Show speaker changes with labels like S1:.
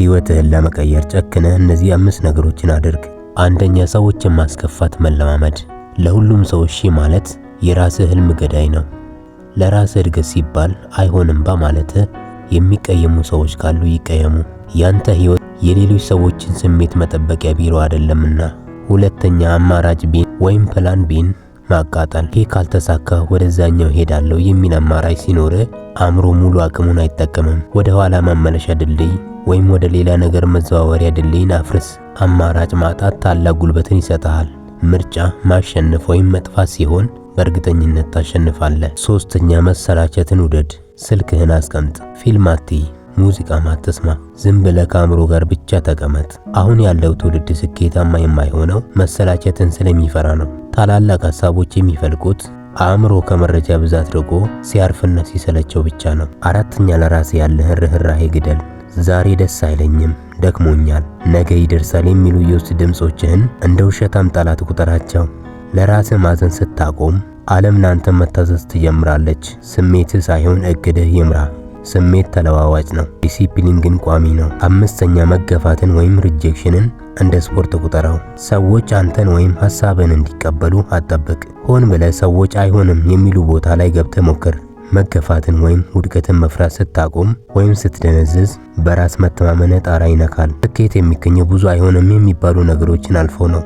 S1: ህይወትህን ለመቀየር ጨክነህ እነዚህ 5 ነገሮችን አድርግ። አንደኛ፣ ሰዎችን ማስከፋት መለማመድ። ለሁሉም ሰው እሺ ማለት የራስህ ህልም ገዳይ ነው። ለራስህ እድገት ሲባል አይሆንም በማለት የሚቀየሙ ሰዎች ካሉ ይቀየሙ። ያንተ ህይወት የሌሎች ሰዎችን ስሜት መጠበቂያ ቢሮ አይደለምና። ሁለተኛ፣ አማራጭ ቢን ወይም ፕላን ቢን ማቃጠል። ይህ ካልተሳካ ወደዛኛው ሄዳለሁ የሚል አማራጭ ሲኖር አእምሮ ሙሉ አቅሙን አይጠቀምም። ወደ ኋላ ማመለሻ ድልድይ ወይም ወደ ሌላ ነገር መዘዋወሪያ ድልድይን አፍርስ። አማራጭ ማጣት ታላቅ ጉልበትን ይሰጣል። ምርጫ ማሸነፍ ወይም መጥፋት ሲሆን በእርግጠኝነት ታሸንፋለህ። ሶስተኛ፣ መሰላቸትን ውደድ። ስልክህን አስቀምጥ። ፊልም አትይ፣ ሙዚቃ አትስማ። ዝም ብለህ ከአእምሮ ጋር ብቻ ተቀመጥ። አሁን ያለው ትውልድ ስኬታማ የማይሆነው መሰላቸትን ስለሚፈራ ነው። ታላላቅ ሐሳቦች የሚፈልቁት አእምሮ ከመረጃ ብዛት ርቆ ሲያርፍና ሲሰለቸው ብቻ ነው። አራተኛ፣ ለራስህ ያለህን ርህራሄ ግደል። ዛሬ ደስ አይለኝም፣ ደክሞኛል፣ ነገ ይደርሳል የሚሉ የውስጥ ድምጾችህን እንደ ውሸታም ጠላት ቁጠራቸው። ለራስህ ማዘን ስታቆም ዓለም ላንተ መታዘዝ ትጀምራለች። ስሜትህ ሳይሆን እቅድህ ይምራ። ስሜት ተለዋዋጭ ነው፣ ዲሲፕሊን ግን ቋሚ ነው። አምስተኛ፣ መገፋትን ወይም ሪጀክሽንን እንደ ስፖርት ቁጠረው። ሰዎች አንተን ወይም ሐሳብን እንዲቀበሉ አትጠብቅ። ሆን ብለህ ሰዎች አይሆንም የሚሉ ቦታ ላይ ገብተህ ሞክር። መገፋትን ወይም ውድቀትን መፍራት ስታቆም ወይም ስትደነዝዝ በራስ መተማመን ጣራ ይነካል። ስኬት የሚገኘው ብዙ አይሆንም የሚባሉ ነገሮችን አልፎ ነው።